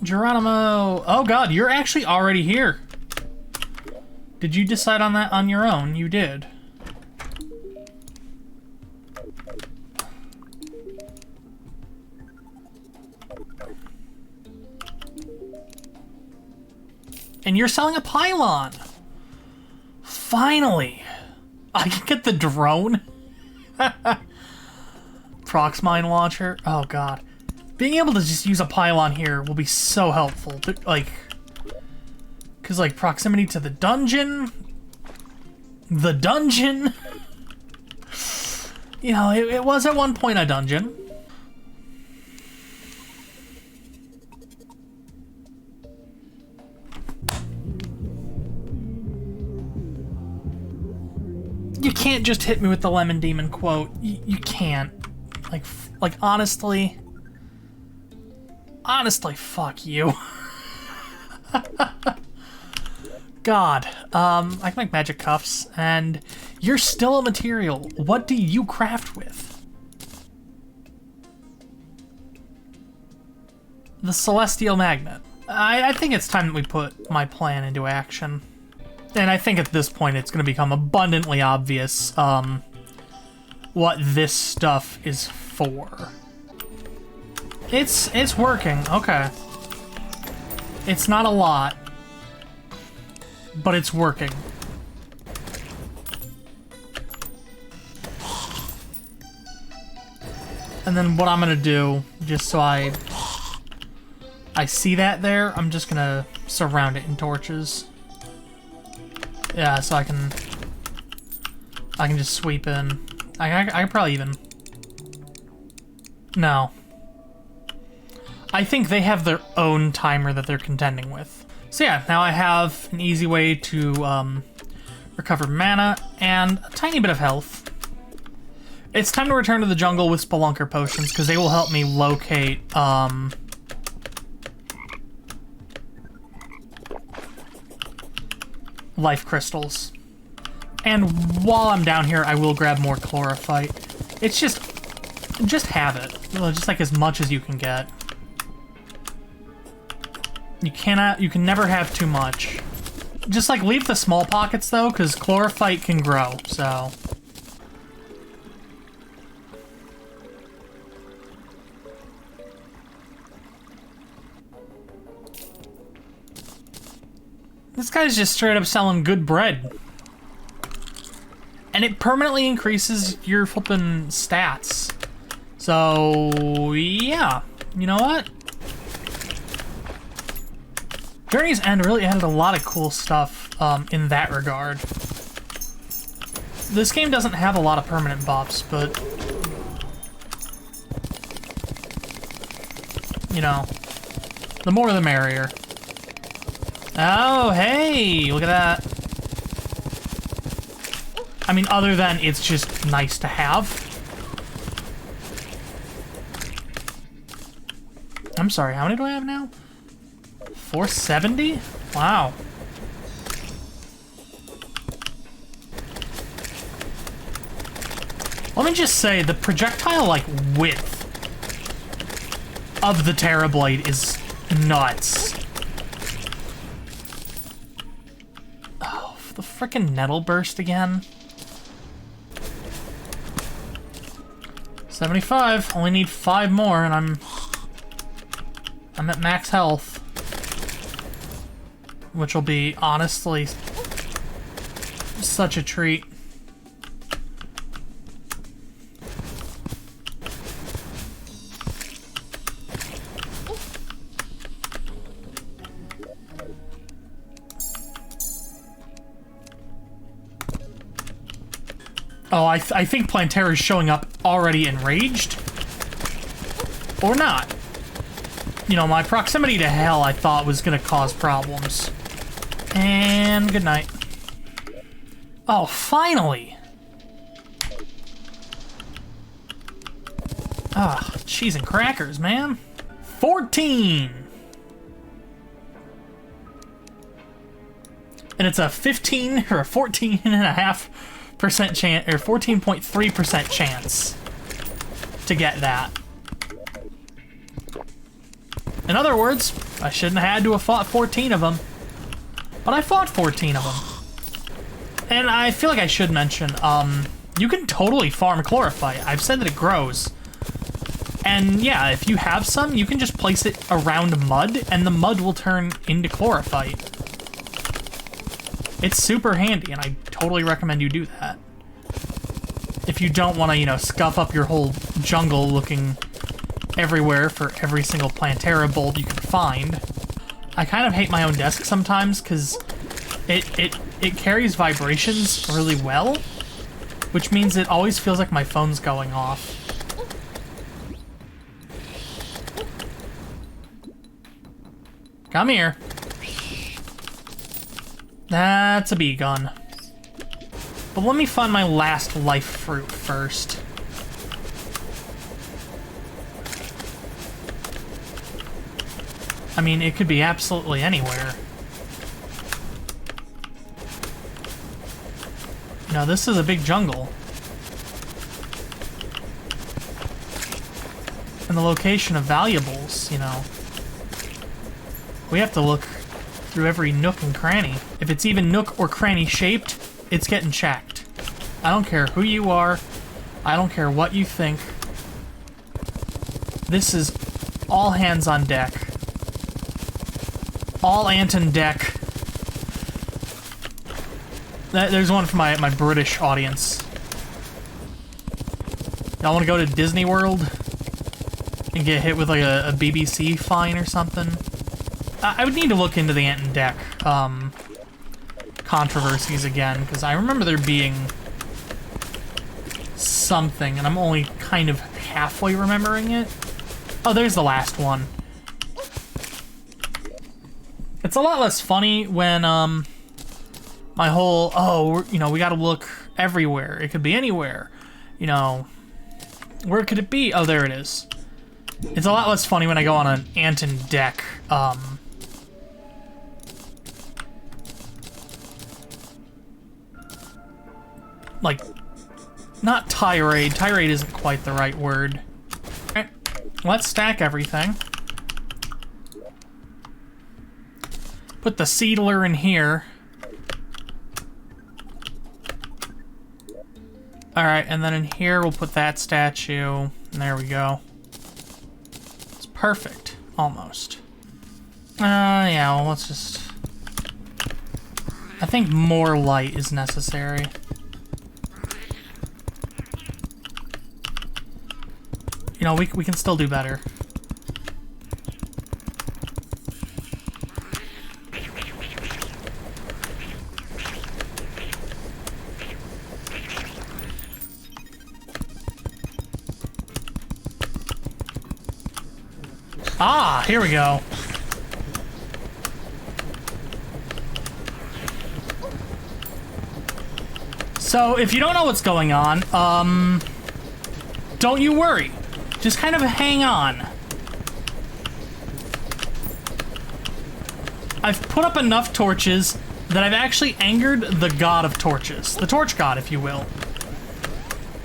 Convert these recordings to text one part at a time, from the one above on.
Geronimo! Oh god, you're actually already here. Did you decide on that on your own? You did. And you're selling a pylon! Finally! I can get the drone? Prox mine launcher? Oh god. Being able to just use a pylon here will be so helpful. Like, because, like, proximity to the dungeon. The dungeon. You know, it was at one point a dungeon. You can't just hit me with the Lemon Demon quote. You can't. Like honestly. Honestly, fuck you. God, I can make magic cuffs, and you're still a material. What do you craft with? The Celestial Magnet. I think it's time that we put my plan into action. And I think at this point it's going to become abundantly obvious what this stuff is for. It's working, okay. It's not a lot, but it's working. And then what I'm gonna do, just so I see that there, I'm just gonna surround it in torches. Yeah, so I can just sweep in. I can probably even... No. I think they have their own timer that they're contending with. So yeah, now I have an easy way to recover mana and a tiny bit of health. It's time to return to the jungle with Spelunker potions, because they will help me locate life crystals. And while I'm down here, I will grab more chlorophyte. It's just have it. Just like as much as you can get. You can never have too much. Just like leave the small pockets though, because chlorophyte can grow, so. This guy's just straight up selling good bread. And it permanently increases your flippin' stats. So, yeah. You know what? Journey's End really added a lot of cool stuff in that regard. This game doesn't have a lot of permanent buffs, but... You know, the more the merrier. Oh, hey! Look at that. I mean, other than it's just nice to have. I'm sorry, how many do I have now? 470? Wow. Let me just say, the projectile, like, width of the Terrablade is nuts. Oh, the frickin' Nettle Burst again. 75. Only need 5 more, and I'm at max health. Which will be, honestly, such a treat. Oh, I think Plantera's showing up already enraged? Or not. You know, my proximity to hell I thought was gonna cause problems. And good night. Oh, finally! Ah, cheese and crackers, man. 14! And it's a 15 or a 14.5% chance, or 14.3% chance to get that. In other words, I shouldn't have had to have fought 14 of them. But I fought 14 of them. And I feel like I should mention, you can totally farm chlorophyte. I've said that it grows. And yeah, if you have some, you can just place it around mud, and the mud will turn into chlorophyte. It's super handy, and I totally recommend you do that. If you don't want to, you know, scuff up your whole jungle looking everywhere for every single Plantera bulb you can find. I kind of hate my own desk sometimes, because it carries vibrations really well, which means it always feels like my phone's going off. Come here. That's a bee gun. But let me find my last life fruit first. I mean, it could be absolutely anywhere. You know, this is a big jungle. And the location of valuables, you know. We have to look through every nook and cranny. If it's even nook or cranny shaped, it's getting checked. I don't care who you are. I don't care what you think. This is all hands on deck. All Anton deck. There's one for my British audience. Y'all want to go to Disney World and get hit with like a BBC fine or something? I would need to look into the Anton deck controversies again, because I remember there being something, and I'm only kind of halfway remembering it. Oh, there's the last one. It's a lot less funny when, my whole, oh, you know, we gotta look everywhere. It could be anywhere. You know, where could it be? Oh, there it is. It's a lot less funny when I go on an Anton deck, like, not tirade. Tirade isn't quite the right word. Alright, let's stack everything. Put the seedler in here. Alright, and then in here we'll put that statue. And there we go. It's perfect. Almost. Yeah, well, let's just... I think more light is necessary. You know, we can still do better. Ah, here we go. So, if you don't know what's going on, don't you worry. Just kind of hang on. I've put up enough torches that I've actually angered the god of torches. The torch god, if you will.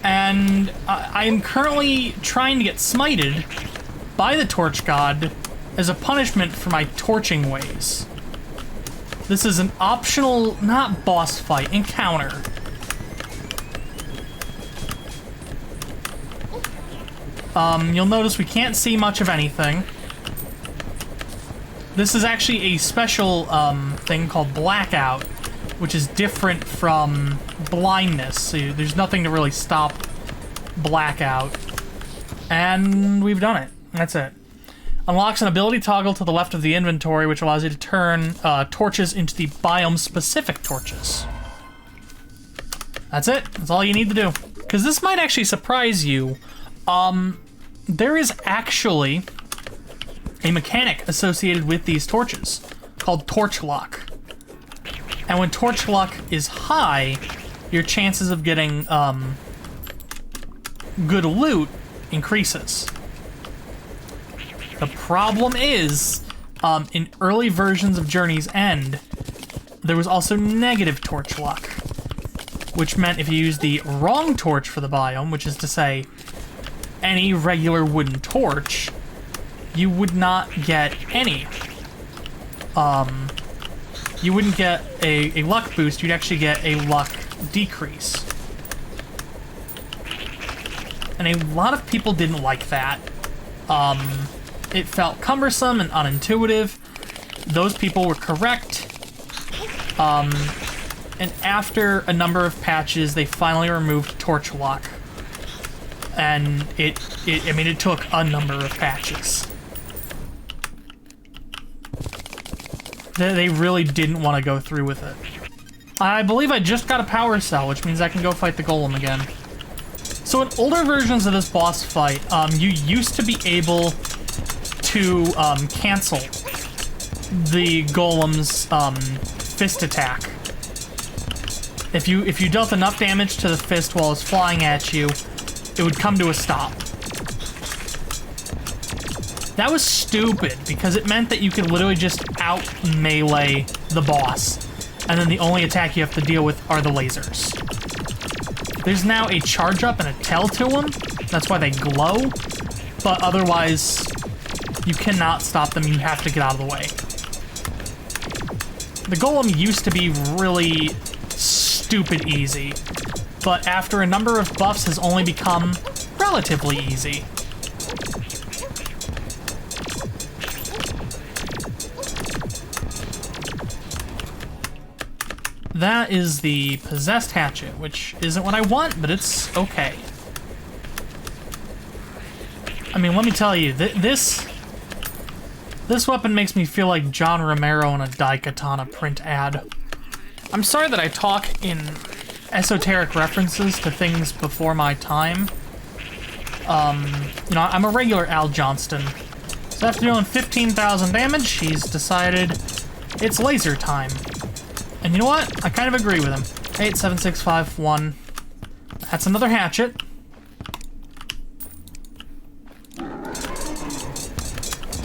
And I am currently trying to get smited by the torch god as a punishment for my torching ways. This is an optional, not boss fight, encounter. You'll notice we can't see much of anything. This is actually a special thing called blackout, which is different from blindness. So there's nothing to really stop blackout. And we've done it. That's it. Unlocks an ability toggle to the left of the inventory, which allows you to turn torches into the biome-specific torches. That's it. That's all you need to do. Because this might actually surprise you. There is actually a mechanic associated with these torches called torch luck. And when torch luck is high, your chances of getting good loot increases. The problem is, in early versions of Journey's End, there was also negative torch luck, which meant if you used the wrong torch for the biome, which is to say, any regular wooden torch, you would not get any. You wouldn't get a luck boost, you'd actually get a luck decrease. And a lot of people didn't like that. It felt cumbersome and unintuitive. Those people were correct. And after a number of patches, they finally removed torch luck. And I mean, it took a number of patches. They really didn't want to go through with it. I believe I just got a power cell, which means I can go fight the golem again. So in older versions of this boss fight, you used to be able to cancel the golem's fist attack. If you dealt enough damage to the fist while it was flying at you, it would come to a stop. That was stupid, because it meant that you could literally just out-melee the boss, and then the only attack you have to deal with are the lasers. There's now a charge up and a tail to them, that's why they glow, but otherwise, you cannot stop them, you have to get out of the way. The golem used to be really stupid easy, but after a number of buffs has only become relatively easy. That is the possessed hatchet, which isn't what I want, but it's okay. I mean, let me tell you, this weapon makes me feel like John Romero in a Daikatana print ad. I'm sorry that I talk in esoteric references to things before my time. You know, I'm a regular Al Johnston. So after doing 15,000 damage, he's decided it's laser time. And you know what? I kind of agree with him. 8, 7, 6, 5, 1. That's another hatchet.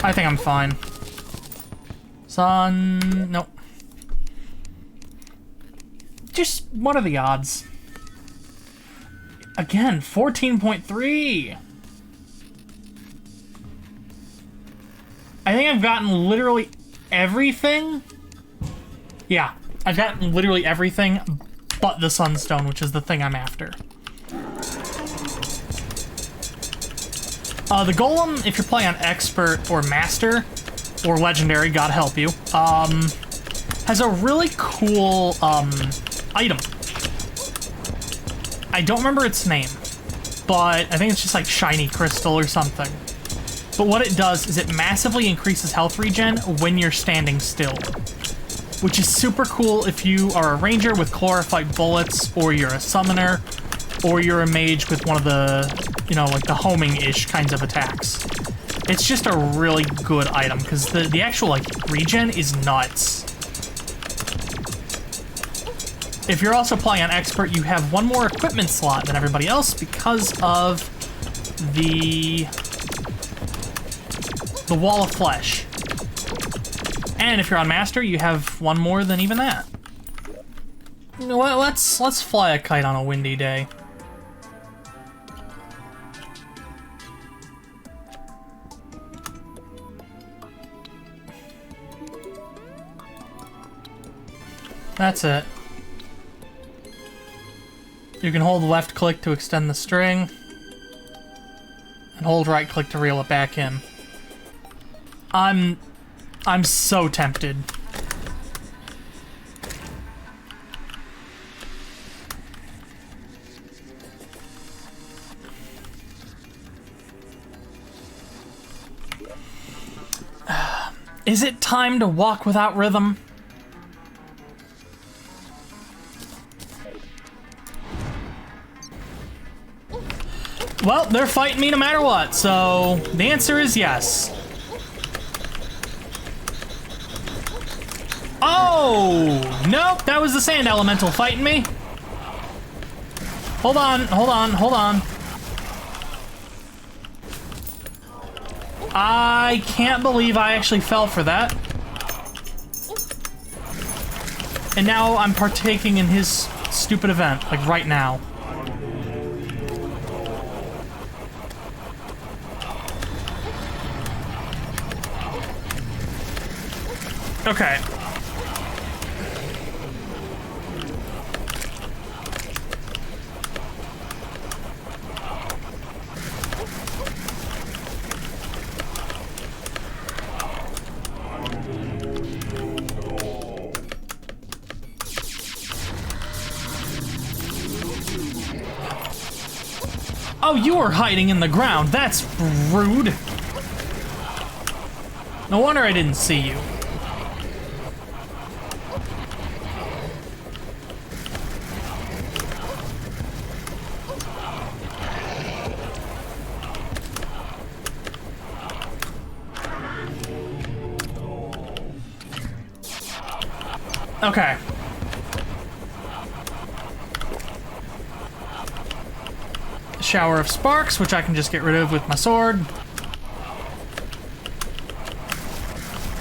I think I'm fine. Sun... Nope. Just, what are the odds? Again, 14.3! I think I've gotten literally everything. Yeah, I've gotten literally everything but the Sunstone, which is the thing I'm after. The Golem, if you're playing on Expert or Master, or Legendary, God help you, has a really cool, item. I don't remember its name, but I think it's just like Shiny Crystal or something. But what it does is it massively increases health regen when you're standing still, which is super cool if you are a ranger with chlorophyte bullets, or you're a summoner, or you're a mage with one of the, you know, like the homing-ish kinds of attacks. It's just a really good item, because the actual, like, regen is nuts. If you're also playing on Expert, you have one more equipment slot than everybody else because of the Wall of Flesh. And if you're on Master, you have one more than even that. You know what, let's fly a kite on a windy day. That's it. You can hold left click to extend the string, and hold right click to reel it back in. I'm so tempted. Is it time to walk without rhythm? Well, they're fighting me no matter what, so the answer is yes. Oh, nope, that was the sand elemental fighting me. Hold on, hold on, hold on. I can't believe I actually fell for that. And now I'm partaking in his stupid event, like right now. Okay. Oh, you were hiding in the ground. That's rude. No wonder I didn't see you. Okay. Shower of sparks, which I can just get rid of with my sword.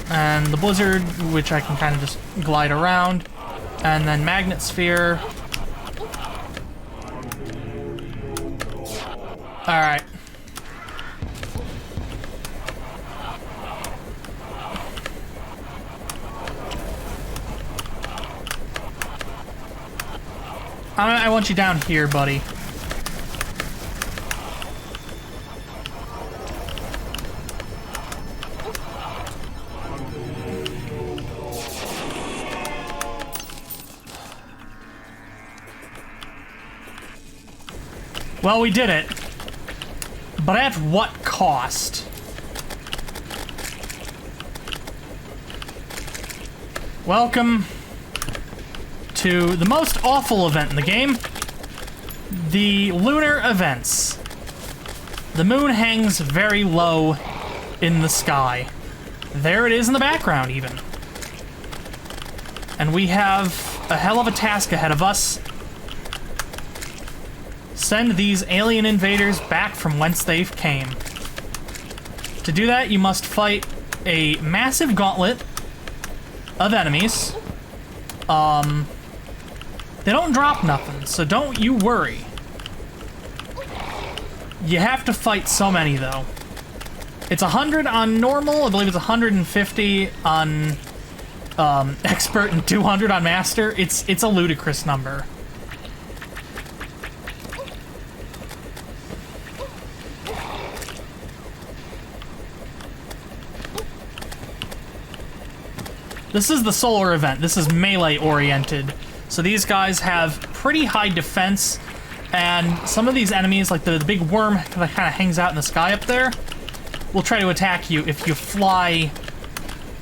And the blizzard, which I can kind of just glide around. And then magnet sphere. Alright. I want you down here, buddy. Well, we did it. But at what cost? Welcome to the most awful event in the game. The lunar events. The moon hangs very low in the sky. There it is in the background, even. And we have a hell of a task ahead of us. Send these alien invaders back from whence they've came. To do that, you must fight a massive gauntlet of enemies. They don't drop nothing, so don't you worry. You have to fight so many, though. It's 100 on normal, I believe it's 150 on expert and 200 on master. It's a ludicrous number. This is the solar event. This is melee oriented. So these guys have pretty high defense, and some of these enemies, like the big worm that kind of hangs out in the sky up there, will try to attack you if you fly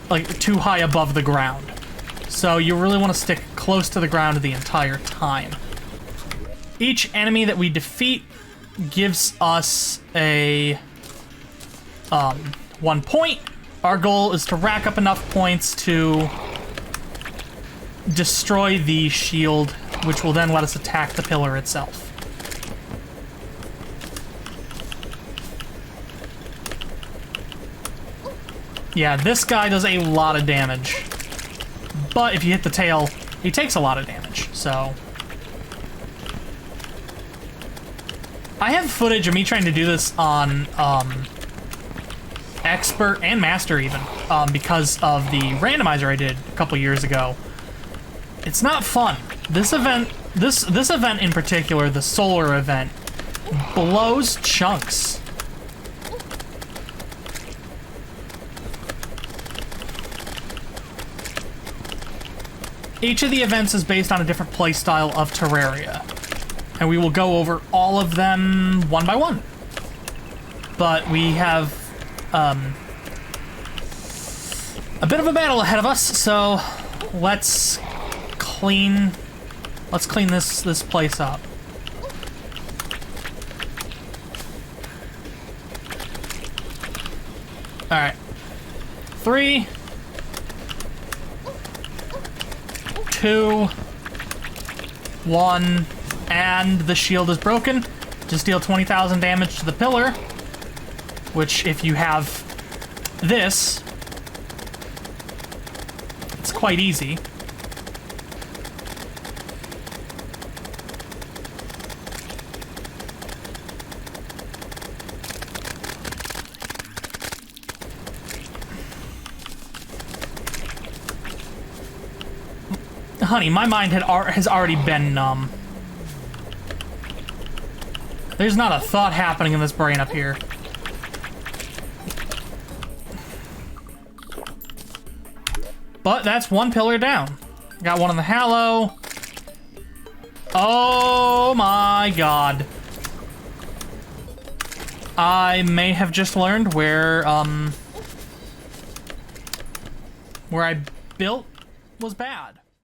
like too high above the ground. So you really want to stick close to the ground the entire time. Each enemy that we defeat gives us a 1 point. Our goal is to rack up enough points to destroy the shield, which will then let us attack the pillar itself. Yeah, this guy does a lot of damage. But if you hit the tail, he takes a lot of damage, so... I have footage of me trying to do this on, expert and master even, because of the randomizer I did a couple years ago. It's not fun. This event, this event in particular, the solar event, blows chunks. Each of the events is based on a different playstyle of Terraria, and we will go over all of them one by one. But we have a bit of a battle ahead of us, so let's clean this place up. All right, 3, 2, 1, and the shield is broken. Just deal 20,000 damage to the pillar, which if you have this, it's quite easy. honey, my mind has already been numb. There's not a thought happening in this brain up here. But that's one pillar down. Got one on the Hallow. Oh my god. I may have just learned where I built was bad.